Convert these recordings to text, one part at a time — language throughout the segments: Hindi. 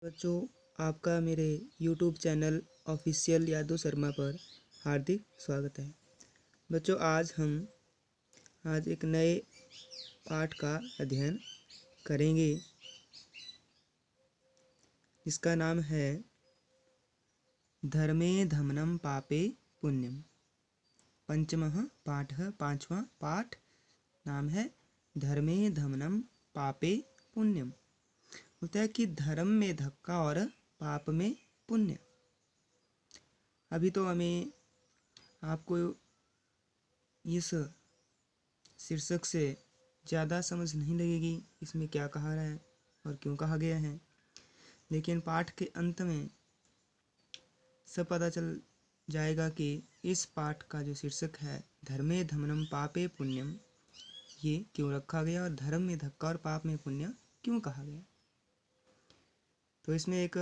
बच्चों, आपका मेरे YouTube channel official Yadav Sharma पर हार्दिक स्वागत है। बच्चों, आज एक नए पाठ का अध्ययन करेंगे। इसका नाम है धर्मे धमनम पापे पुण्यम। पंचमः पाठः, पांचवा पाठ नाम है धर्मे धमनम पापे पुण्यम। होता है कि धर्म में धक्का और पाप में पुण्य। अभी तो हमें आपको इस शीर्षक से ज़्यादा समझ नहीं लगेगी इसमें क्या कहा रहा है और क्यों कहा गया है, लेकिन पाठ के अंत में सब पता चल जाएगा कि इस पाठ का जो शीर्षक है धर्मे धमनम पापे पुण्यम, ये क्यों रखा गया और धर्म में धक्का और पाप में पुण्य क्यों कहा गया। तो इसमें एक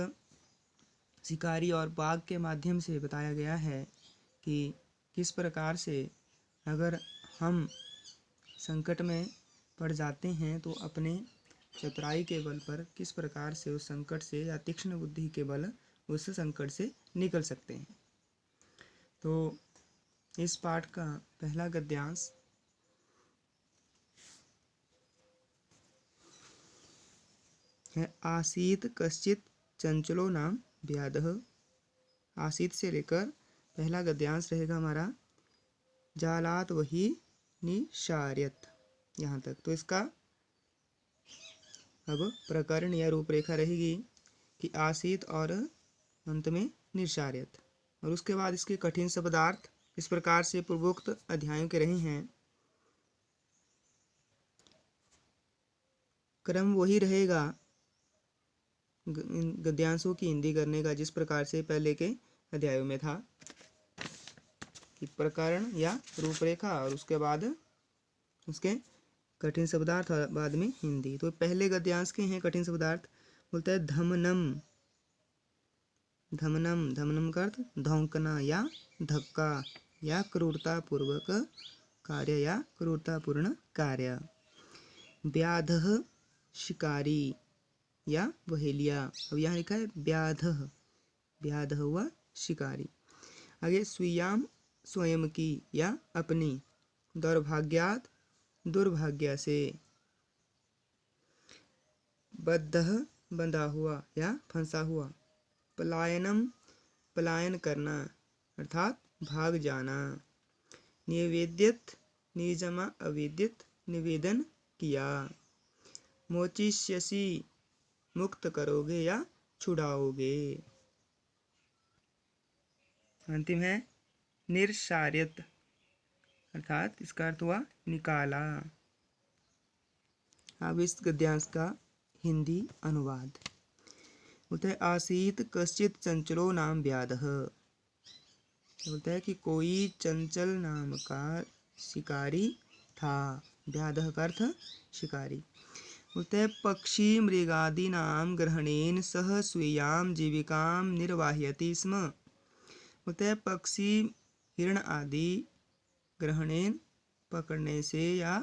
शिकारी और बाघ के माध्यम से बताया गया है कि किस प्रकार से अगर हम संकट में पड़ जाते हैं तो अपने चतुराई के बल पर किस प्रकार से उस संकट से या तीक्ष्ण बुद्धि के बल उस संकट से निकल सकते हैं। तो इस पाठ का पहला गद्यांश है आसीत कश्चित चंचलो नाम व्याधः। आसीत से लेकर पहला गद्यांश रहेगा हमारा जालात वही निशार्यत यहाँ तक। तो इसका अब प्रकरण या रूपरेखा रहेगी कि आसीत और अंत में निशार्यत, और उसके बाद इसके कठिन शब्दार्थ इस प्रकार से पूर्वोक्त अध्यायों के रहे हैं। क्रम वही रहेगा गद्यांशों की हिंदी करने का जिस प्रकार से पहले के अध्यायों में था, कि प्रकरण या रूपरेखा और उसके बाद उसके कठिन शब्दार्थ और बाद में हिंदी। तो पहले गद्यांश के हैं कठिन शब्दार्थ। बोलता है धमनम। धमनम, धमनम का अर्थ धौंकना या धक्का या क्रूरतापूर्वक कार्य या क्रूरतापूर्ण कार्य। व्याधः, शिकारी या बहेलिया। अब यहाँ लिखा है व्याधः, व्याधः हुआ शिकारी। आगे स्वीयाम, स्वयं की या अपनी। दौर्भाग्यात, दुर्भाग्य से। बद्धः, बंधा हुआ या फंसा हुआ। पलायनम, पलायन करना अर्थात भाग जाना। निवेद्यत, निजमा अवेद्यत, निवेदन किया। मोचिष्यसि, मुक्त करोगे या छुड़ाओगे। अंतिम है निरशार्यत, अर्थात इसका अर्थ हुआ निकाला। अब इस गद्यांश का हिंदी अनुवाद होता है आसीत कश्चित चंचलो नाम व्याधः। बोलता है कि कोई चंचल नाम का शिकारी था। व्याधः का अर्थ शिकारी। बोलते हैं पक्षी मृगादि नाम ग्रहणेन सह स्वीयाम जीविकाम निर्वाह्यति स्म। बोलते हैं पक्षी हिरण आदि ग्रहणेन पकड़ने से या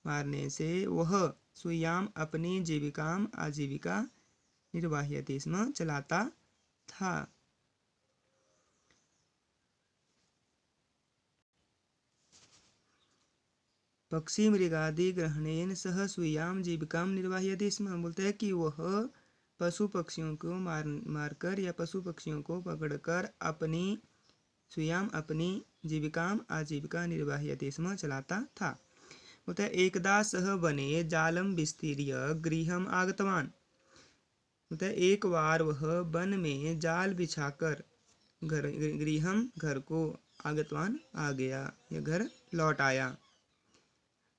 मारने से वह स्वीयाम अपनी जीविकाम आजीविका निर्वाह्यति स्म चलाता था। पक्षी मृगादि ग्रहणेन सह स्वीयाम जीविकाम निर्वाह्यति स्म। बोलते हैं कि वह पशु पक्षियों को मारकर या पशु पक्षियों को पकड़कर अपनी स्वीयाम अपनी जीविकाम आजीविका निर्वाह्यति स्म चलाता था। बोलते हैं एकदा सह वने जालम विस्तीर्य गृहम आगतवान। बोलते हैं एक बार वह वन में जाल बिछाकर गृहम घर को आगतवान आ गया या घर लौट आया।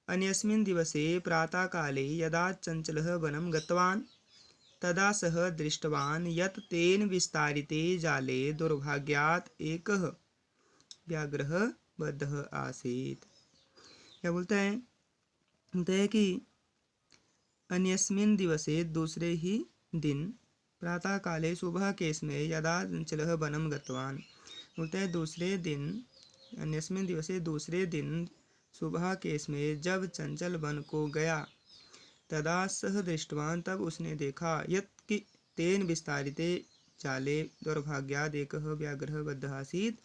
अन्यस्मिन् दिवसे प्रातःकाले यदा चञ्चलः वनं गतवान् तदा सः दृष्टवान् यत् तेन विस्तारिते जाले दुर्भाग्यात् एकः व्याघ्रः बद्धः आसीत्। क्या बोलता है कि अन्यस्मिन् दिवसे दूसरे ही दिन प्रातःकाले सुबह के समय यदा चञ्चलः वनं गतवान्। बोलता है दूसरे दिन अन्यस्मिन् दिवसे दूसरे दिन सुबह के समय जब चंचल वन को गया तदा सह दृष्टवान तब उसने देखा यत् कि तेन विस्तारिते जाले दौर्भाग्यादेकः व्याघ्रः बद्धः आसीत्।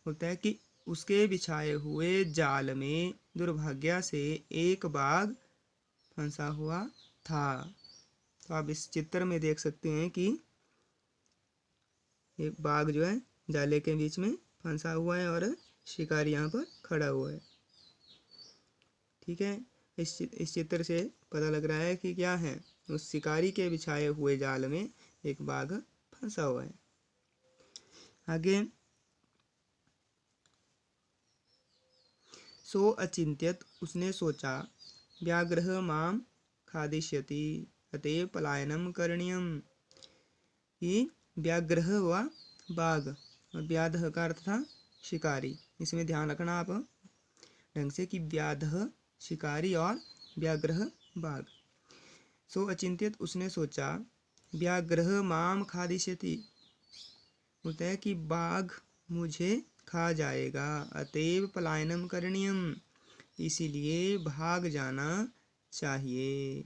बोलता है कि उसके बिछाए हुए जाल में दुर्भाग्य से एक बाघ फंसा हुआ था। तो आप इस चित्र में देख सकते हैं कि एक बाघ जो है जाले के बीच में फंसा हुआ है और शिकारी यहाँ पर खड़ा हुआ है। ठीक है, इस चित्र से पता लग रहा है कि क्या है, उस शिकारी के बिछाए हुए जाल में एक बाघ फंसा हुआ है। आगे, सो अचिंत्यत उसने सोचा, व्याघ्रः माम खादिष्यति अतएव पलायनम करणीयम। कि व्याघ्रः हुआ बाघ और व्याधः का अर्थ था शिकारी। इसमें ध्यान रखना आप ढंग से कि व्याधः शिकारी और व्याघ्रः बाघ। सो अचिंत्यत उसने सोचा, व्याघ्रः माम खादिष्यति, होता है कि बाघ मुझे खा जाएगा, अतएव पलायनम करणीयम, इसीलिए भाग जाना चाहिए।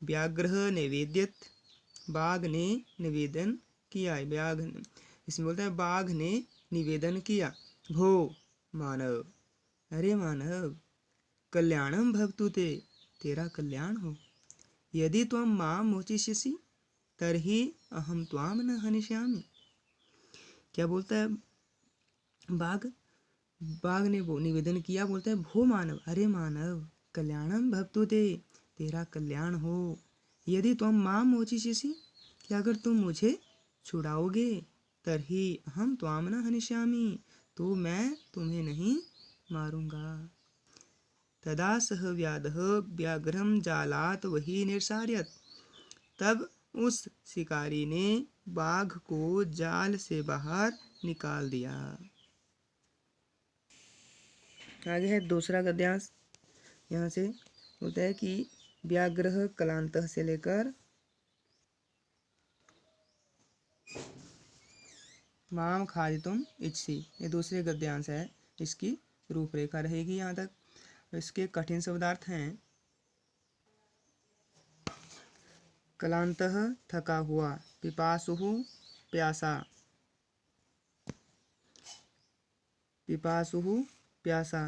व्याघ्रः निवेद्यत, बाघ ने निवेदन किया। इसमें बोलता है बाघ ने निवेदन किया, भो मानव, अरे मानव, कल्याणम भवतु ते, तेरा कल्याण हो। यदि त्वं मां मोचिष्यसि तर्हि अहम त्वाम न हनिष्यामि। क्या बोलता है बाघ ने वो निवेदन किया, बोलता है भो मानव, अरे मानव, कल्याणम भवतु ते, तेरा कल्याण हो। यदि त्वं मां मोचिष्यसि, कि अगर तुम मुझे छुड़ाओगे, तर्हि अहम त्वाम न हनिष्यामि, तो मैं तुम्हें नहीं मारूंगा। तदा सह व्याधः व्याघ्रं जालात वही निर्सार्यत, तब उस शिकारी ने बाघ को जाल से बाहर निकाल दिया। आगे है दूसरा गद्यांश। यहाँ से होता है कि व्याघ्रः कलांतः से लेकर माम खादितुम इच्छसि, ये दूसरे गद्यांश है। इसकी रूपरेखा रहेगी यहाँ तक। इसके कठिन शब्दार्थ हैं, कलांतः थका हुआ, पिपासुः प्यासा, पिपासुः प्यासा,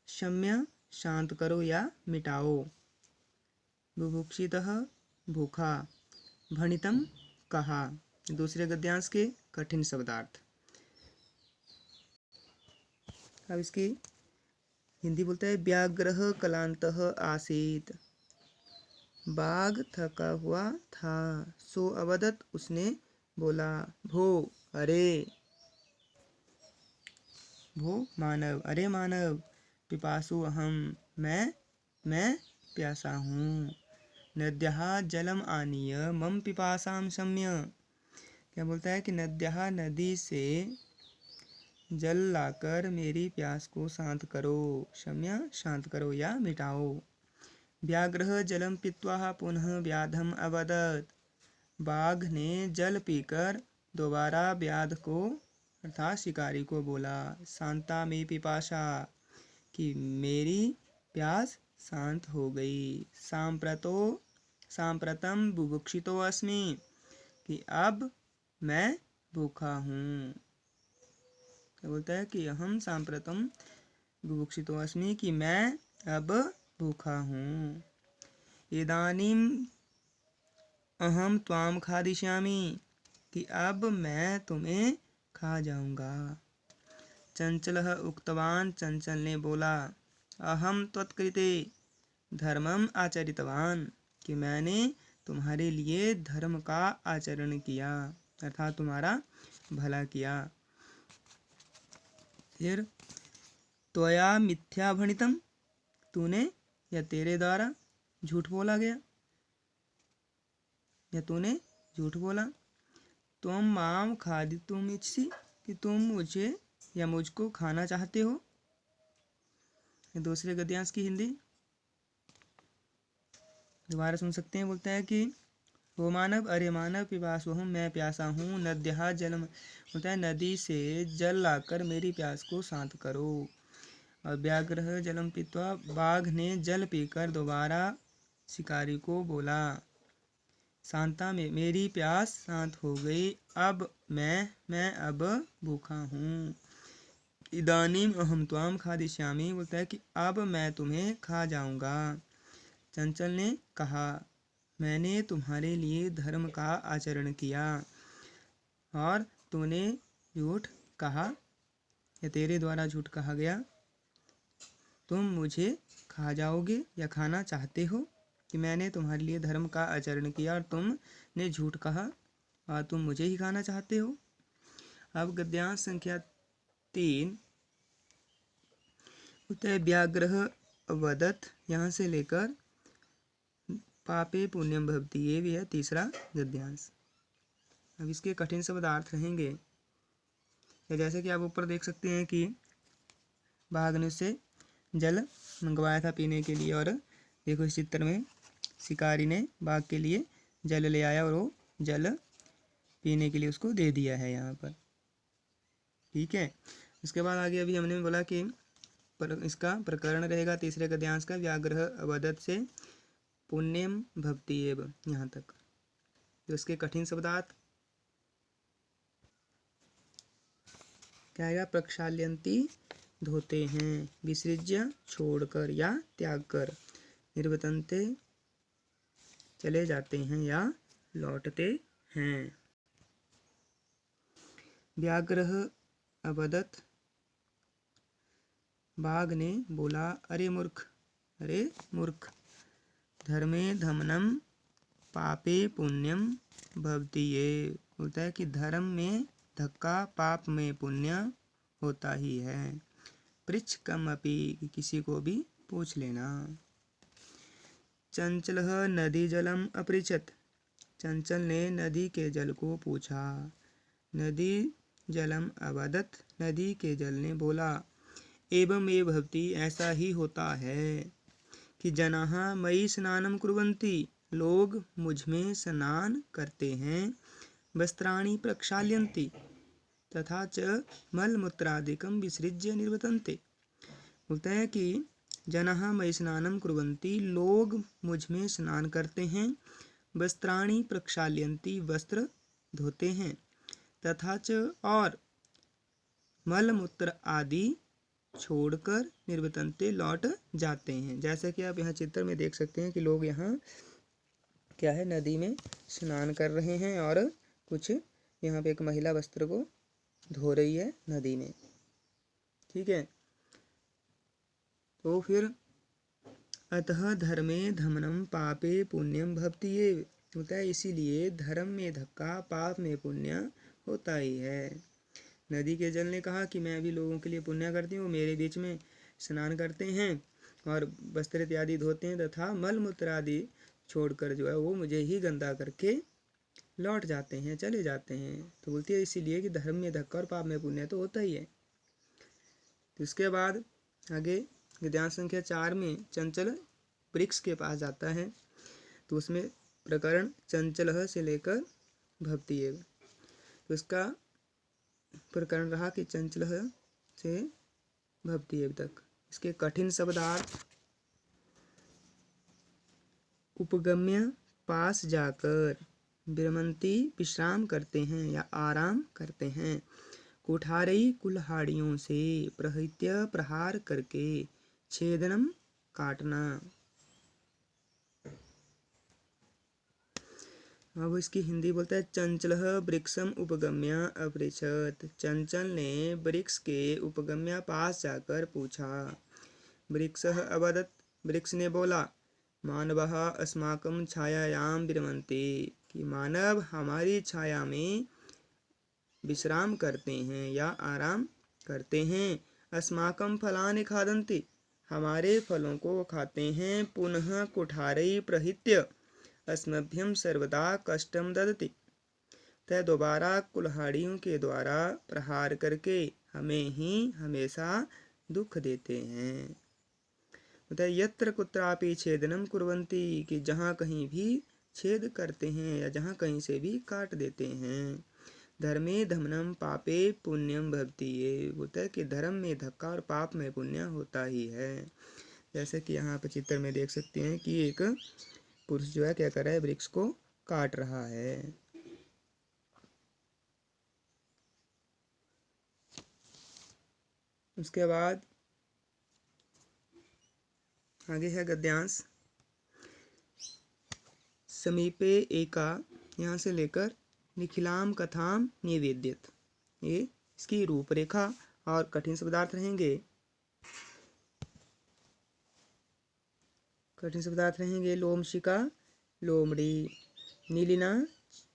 शम्य शांत करो या मिटाओ, बुभुक्षितः भूखा, भणितम कहा। दूसरे गद्यांश के कठिन शब्दार्थ। अब इसकी हिंदी बोलता है, व्याघ्रः कलांतः आसीत, बाघ थका हुआ था। सो अवदत, उसने बोला, भो, अरे, भो मानव, अरे मानव, पिपासु अहम, मैं प्यासा हूँ। नद्यः जलम आनीय मम पिपासाम शम्य। क्या बोलता है कि नद्यः नदी से जल लाकर मेरी प्यास को शांत करो, शम्य शांत करो या मिटाओ। व्याघ्रः जलम पीत्वा पुनः व्याधम अवदत्, बाघ ने जल पीकर दोबारा व्याध को अर्थात शिकारी को बोला, शांता में पिपाशा, कि मेरी प्यास शांत हो गई। सांप्रतम बुभुक्षितो अस्मि, कि अब मैं भूखा हूँ। क्या बोलता है कि हम सांप्रतम बुभुक्षितो अस्मि, कि मैं अब भूखा हूँ। इदानीम अहम त्वाम खादिष्यामि, कि अब मैं तुम्हें खा जाऊंगा। चंचलः उक्तवान, चंचल ने बोला, अहम त्वत्कृते धर्मम आचरितवान, कि मैंने तुम्हारे लिए धर्म का आचरण किया, अर्थात तुम्हारा भला किया। फिर त्वया मिथ्या भणितम, तूने या तेरे द्वारा झूठ बोला गया, या तूने झूठ बोला। तुम माम खादितुम इच्छसि, कि तुम मुझे या मुझको खाना चाहते हो। दूसरे गद्यांश की हिंदी दोबारा सुन सकते हैं। बोलता है कि वो मानव, अरे मानव, पिपासु हूँ, मैं प्यासा हूँ। नद्यः जलम, बोलता है नदी से जल लाकर मेरी प्यास को शांत करो। और व्याघ्रः जलम पीत्वा, बाघ ने जल पीकर दोबारा शिकारी को बोला, शांता में मेरी प्यास शांत हो गई। अब मैं अब भूखा हूँ। इदानीम अहम त्वाम खादिष्यामि बोलता है कि अब मैं तुम्हें खा जाऊंगा। चंचल ने कहा, मैंने तुम्हारे लिए धर्म का आचरण किया और तूने झूठ कहा या तेरे द्वारा झूठ कहा गया। तुम मुझे खा जाओगे या खाना चाहते हो कि मैंने तुम्हारे लिए धर्म का आचरण किया और तुमने झूठ कहा और तुम मुझे ही खाना चाहते हो। अब गद्यांश संख्या 3 उत्तर व्याग्रह अवदत् यहाँ से लेकर पापे पुण्यम भवति ये भी है तीसरा गद्यांश। अब इसके कठिन शब्दार्थ रहेंगे। जैसे कि आप ऊपर देख सकते हैं कि बाघ ने उससे जल मंगवाया था पीने के लिए और देखो इस चित्र में शिकारी ने बाघ के लिए जल ले आया और वो जल पीने के लिए उसको दे दिया है यहाँ पर। ठीक है। इसके बाद आगे अभी हमने बोला कि इसका प्रकरण रहेगा तीसरे गद्यांश का व्याग्रह अवदत् से पुण्यम भवति एव यहाँ तक। तो इसके कठिन शब्दार्थ क्या आएगा? प्रक्षाल्यन्ति धोते हैं, विसृज्य छोड़कर या त्याग कर, निर्वतन्ते चले जाते हैं या लौटते हैं। व्याग्रह अवदत् बाघ ने बोला, अरे मूर्ख, धर्मे धमनम पापे पुण्यम भवति ये होता है कि धर्म में धक्का पाप में पुण्य होता ही है। पृच्छ कम अपि किसी को भी पूछ लेना। चंचलः नदी जलम अपृच्छत् चंचल ने नदी के जल को पूछा। नदी जलम अवदत् नदी के जल ने बोला, एवं ये भवति ऐसा ही होता है कि जनाः मयि स्नानं कुर्वन्ति लोग मुझ में स्नान करते हैं, वस्त्राणि प्रक्षाल्यन्ति तथा च मलमूत्रादिकं विसृज्य निर्वतन्ते। बोलता है कि जनाः मयि स्नानं कुर्वन्ति लोग मुझ में स्नान करते हैं, वस्त्राणि प्रक्षाल्यन्ति वस्त्र धोते हैं, तथा च और मलमूत्र आदि छोड़कर निर्वतन्ते लौट जाते हैं। जैसा कि आप यहाँ चित्र में देख सकते हैं कि लोग यहाँ क्या है नदी में स्नान कर रहे हैं और कुछ यहाँ पे एक महिला वस्त्र को धो रही है नदी में। ठीक है। तो फिर अतः धर्मे धमनम पापे पुण्यम भवति ये होता है, इसीलिए धर्म में धक्का पाप में पुण्य होता ही है। नदी के जल ने कहा कि मैं भी लोगों के लिए पुण्य करती हूँ, मेरे बीच में स्नान करते हैं और वस्त्र इत्यादि धोते हैं तथा मल मूत्र आदि छोड़कर जो है वो मुझे ही गंदा करके लौट जाते हैं, चले जाते हैं। तो बोलती है इसीलिए कि धर्म में धक्का और पाप में पुण्य तो होता ही है। तो इसके बाद आगे गद्यांश संख्या 4 में चंचल वृक्ष के पास जाता है। तो उसमें प्रकरण चंचल से लेकर भवति एव। तो इसका प्रकरण रहा कि चंचल से भवति एव तक। इसके कठिन शब्दार्थ उपगम्य पास जाकर, विरमन्ति विश्राम करते हैं या आराम करते हैं, कुठारई कुल्हाड़ियों से, प्रहृत्य प्रहार करके, छेदनम काटना। अब इसकी हिंदी बोलता है चंचलः वृक्षम उपगम्य अपृच्छत् चंचल ने वृक्ष के उपगम्य पास जाकर पूछा। वृक्षः अवदत् वृक्ष ने बोला, मानवः अस्माकं छायायां विरमन्ति कि मानव हमारी छाया में विश्राम करते हैं या आराम करते हैं, अस्माकं फलानि खादन्ति हमारे फलों को खाते हैं, पुनः कुठारई प्रहृत्य अस्मभ्यं सर्वदा कष्टम ददति तय दोबारा कुल्हाड़ियों के द्वारा प्रहार करके हमें ही हमेशा दुख देते हैं। यत्र कुत्रापि छेदनम कुर्वन्ति कि जहाँ कहीं भी छेद करते हैं या जहाँ कहीं से भी काट देते हैं। धर्मे धमनम पापे पुण्यम भवति ये होता है कि धर्म में धक्का और पाप में पुण्य होता ही है। जैसे कि यहाँ पर चित्र में देख सकते हैं कि एक पुरुष जो है क्या कर रहा है, वृक्ष को काट रहा है। उसके बाद आगे है गद्यांश। समीपे एका, यहाँ से लेकर निखिलाम कथाम निवेद्यत, ये इसकी रूपरेखा और कठिन शब्दार्थ रहेंगे। कठिन शब्दार्थ रहेंगे लोमशिका लोमड़ी, नीलिना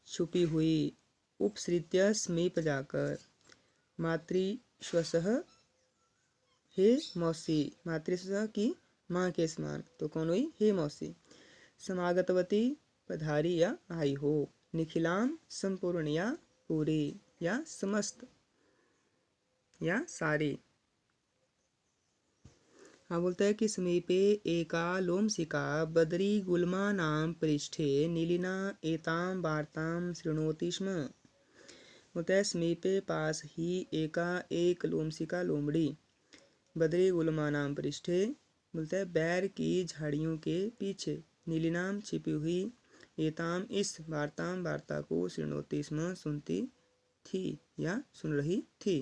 छुपी हुई, उपसृत्य समीप जाकर, मातृश्वसः हे मौसी, मातृश्वसः की माँ के समान, तो कौन हुई? हे मौसी। समागतवती पधारी या आई हो, निखिलाम संपूर्ण या पूरी या समस्त या सारी। हाँ बोलता है कि समीपे एका लोमशिका बदरी गुल्मा नाम पृष्ठे नीलिना एताम वार्ताम शृणोति स्म। बोलता है समीपे पास ही एका एक लोमशिका लोमड़ी बदरी गुल्मा नाम पृष्ठे, बोलता है बैर की झाड़ियों के पीछे, नीलिनाम छिपी हुई, एताम इस वार्ताम वार्ता को, शृणोति स्म सुनती थी या सुन रही थी।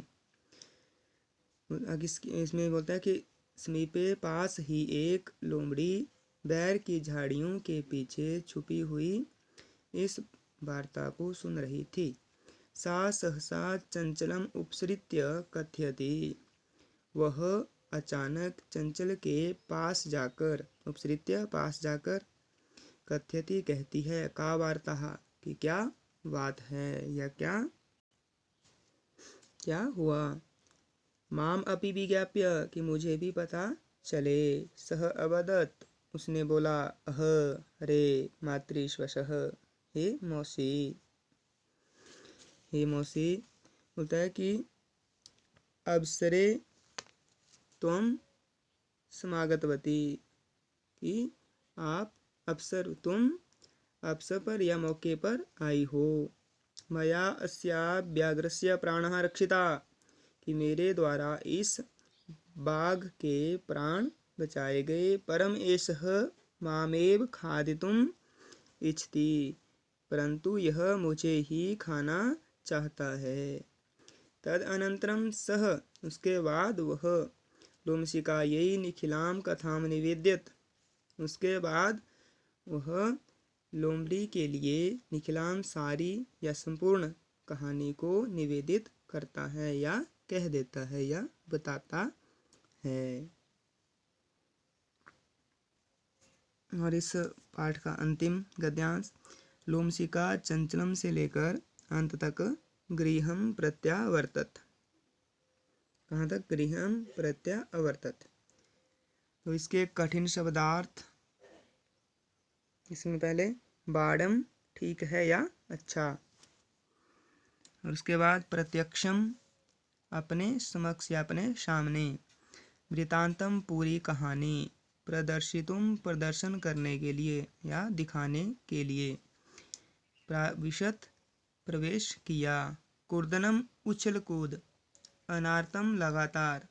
इसमें बोलता है कि समीपे पास ही एक लोमड़ी बैर की झाड़ियों के पीछे छुपी हुई इस वार्ता को सुन रही थी। सा सहसा चंचलम उपसृत्य कथयति, वह अचानक चंचल के पास जाकर, उपसृत्य पास जाकर, कथयति कहती है, का वार्ता, कि क्या बात है या क्या हुआ। माम अपि विज्ञाप्य, कि मुझे भी पता चले। सह अवदत्, उसने बोला, अह रे मातृश्वसः, हे मौसी। हे मौसी बोलता है कि अवसरे त्वम समागतवती, कि आप अवसर, तुम अवसर पर या मौके पर आई हो। मया अस्या व्याघ्रस्य प्राणः रक्षिता, कि मेरे द्वारा इस बाघ के प्राण बचाए गए। परम एषः मामेव खादितुम इच्छति, परंतु यह मुझे ही खाना चाहता है। तद अनंतरम सह, उसके बाद वह, लोमशिकायै निखिलाम कथाम निवेद्यत, उसके बाद वह लोमड़ी के लिए निखिलाम सारी या संपूर्ण कहानी को निवेदित करता है या कह देता है या बताता है। और इस पाठ का अंतिम गद्यांश, लोमशिका चंचलम से लेकर अंत तक गृहं प्रत्यावर्तत। कहाँ तक? गृहं प्रत्यावर्तत। तो इसके कठिन शब्दार्थ, इसमें पहले बाड़म ठीक है या अच्छा, और उसके बाद प्रत्यक्षम अपने समक्ष या अपने सामने, वृतांतम पूरी कहानी, प्रदर्शितुम प्रदर्शन करने के लिए या दिखाने के लिए, प्राविशत प्रवेश किया, कुर्दनम उछल कूद, अनार्तम लगातार,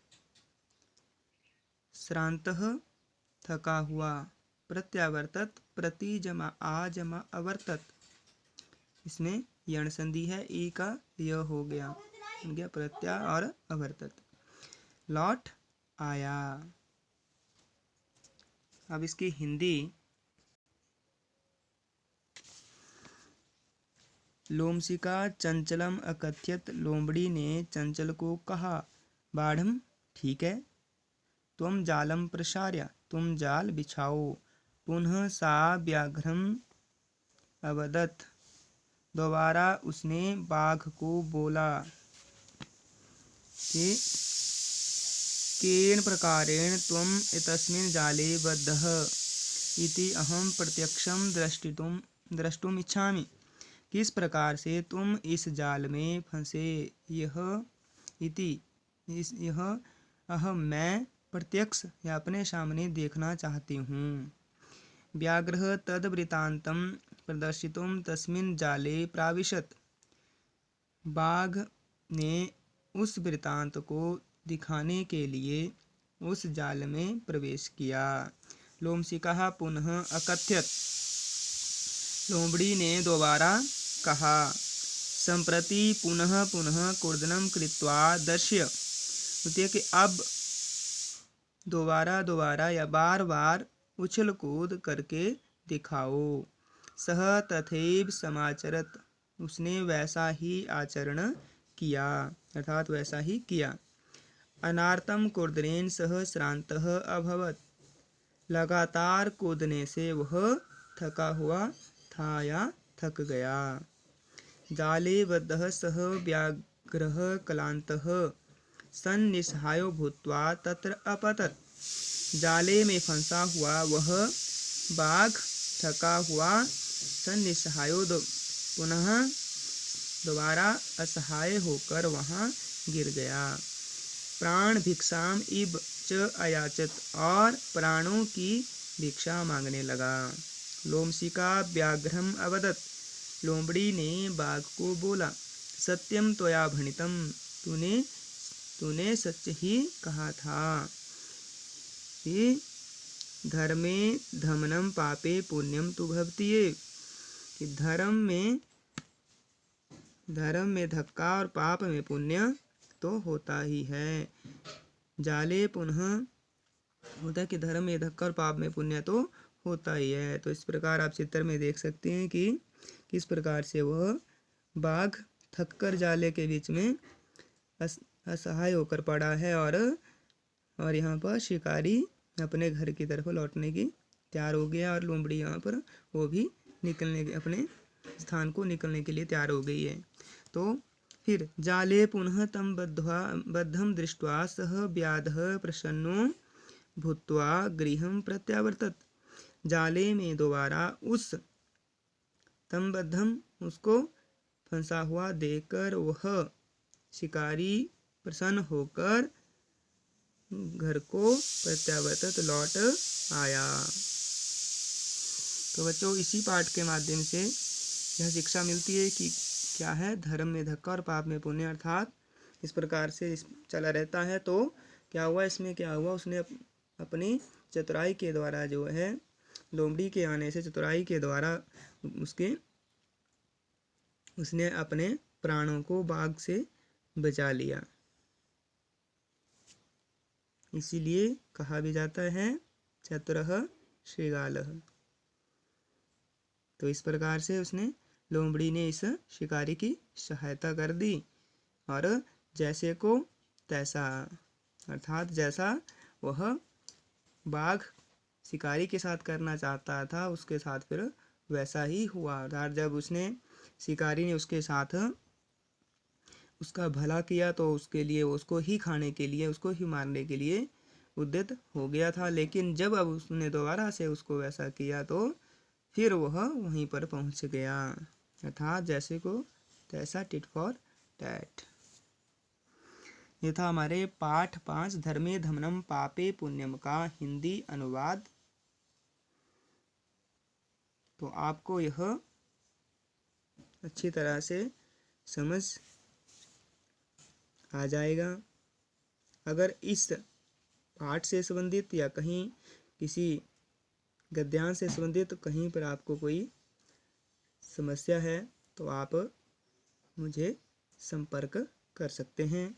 श्रांतः थका हुआ, प्रत्यावर्तत प्रति जमा आ जमा अवर्तत, इसमें यण संधि है, ई का य हो गया प्रत्या और अवर्तत, लौट आया। अब इसकी हिंदी, लोमशिका चंचलम अकथ्यत, लोमड़ी ने चंचल को कहा, बाढ़म ठीक है, तुम जालम प्रसार्य, तुम जाल बिछाओ, पुनः सा व्याघ्रम अवदत्, दोबारा उसने बाघ को बोला कि केन प्रकारेण त्वम एतस्मिन् जाले बद्धः इति अहम प्रत्यक्षम द्रष्टुम इच्छामि, किस प्रकार से तुम इस जाल में फंसे, यह इति यह अहम मैं प्रत्यक्ष या अपने सामने देखना चाहती हूँ। व्याघ्रः तद वृतांतम प्रदर्शितुम तस्मिन् जाले प्राविशत, बाघ ने उस वृतांत को दिखाने के लिए उस जाल में प्रवेश किया। लोमशिका पुनः अकथ्यत, लोमड़ी ने दोबारा कहा। संप्रति पुनः पुनः कूर्दनं कृत्वा दर्शय। होती है कि अब दोबारा दोबारा या बार बार उछल कूद करके दिखाओ। सह तथैव समाचरत, उसने वैसा ही आचरण किया, अर्थात वैसा ही किया। अनार्तम कूर्दनेन सह श्रान्तः अभवत, लगातार कूदने से वह थका हुआ था या थक गया। जाले बद्धः सह व्याघ्रः क्लान्तः सन्निस्सहायो भूत्वा तत्र अपतत, जाले में फंसा हुआ वह बाघ थका हुआ सन्निस्सहायो पुनः दोबारा असहाय होकर वहां गिर गया। प्राण भिक्षाम इब च अयाचत, और प्राणों की भिक्षा मांगने लगा। लोमशिका व्याघ्रम अवदत, लोमड़ी ने बाघ को बोला। सत्यम त्वया भणितम, तूने सच ही कहा था कि धर्मे धमनम पापे पुण्यम तु भवति एव, कि धर्म में धक्का और पाप में पुण्य तो होता ही है। जाले पुनः होता है कि धर्म में धक्का और पाप में पुण्य तो होता ही है। तो इस प्रकार आप चित्र में देख सकते हैं कि किस प्रकार से वह बाघ थककर जाले के बीच में असहाय होकर पड़ा है, और यहाँ पर शिकारी अपने घर की तरफ लौटने की तैयार हो गया, और लोमड़ी यहाँ पर वो भी अपने स्थान को निकलने के लिए तैयार हो गई है। तो फिर जाले पुनः तम बद्धम दृष्ट्वा सह व्याधः प्रसन्नो भूत्वा गृहं प्रत्यावर्तत, जाले में दोबारा उस तम बद्धम उसको फंसा हुआ देखकर वह शिकारी प्रसन्न होकर घर को प्रत्यावर्तित लौट आया। तो बच्चों, इसी पाठ के माध्यम से यह शिक्षा मिलती है कि क्या है धर्म में धक्का और पाप में पुण्य, अर्थात इस प्रकार से चला रहता है। तो क्या हुआ, इसमें क्या हुआ, उसने अपनी चतुराई के द्वारा जो है, लोमड़ी के आने से चतुराई के द्वारा उसने अपने प्राणों को बाघ से बचा लिया। इसीलिए कहा भी जाता है चतुरः शृगालः। तो इस प्रकार से लोमड़ी ने इस शिकारी की सहायता कर दी, और जैसे को तैसा, अर्थात जैसा वह बाघ शिकारी के साथ करना चाहता था उसके साथ फिर वैसा ही हुआ। अर्थात जब शिकारी ने उसके साथ उसका भला किया तो उसके लिए, उसको ही खाने के लिए, उसको ही मारने के लिए उद्यत हो गया था। लेकिन जब अब उसने दोबारा से उसको वैसा किया तो फिर वह वहीं पर पहुंच गया, अर्थात जैसे को तैसा, टिट फॉर टैट। ये था हमारे पाठ 5 धर्मे धमनम पापे पुण्यम का हिंदी अनुवाद। तो आपको यह अच्छी तरह से समझ आ जाएगा। अगर इस पाठ से संबंधित या कहीं किसी गद्यांश से संबंधित कहीं पर आपको कोई समस्या है तो आप मुझे संपर्क कर सकते हैं।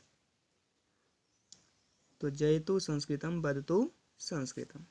तो जयतु संस्कृतम वदतु संस्कृतम।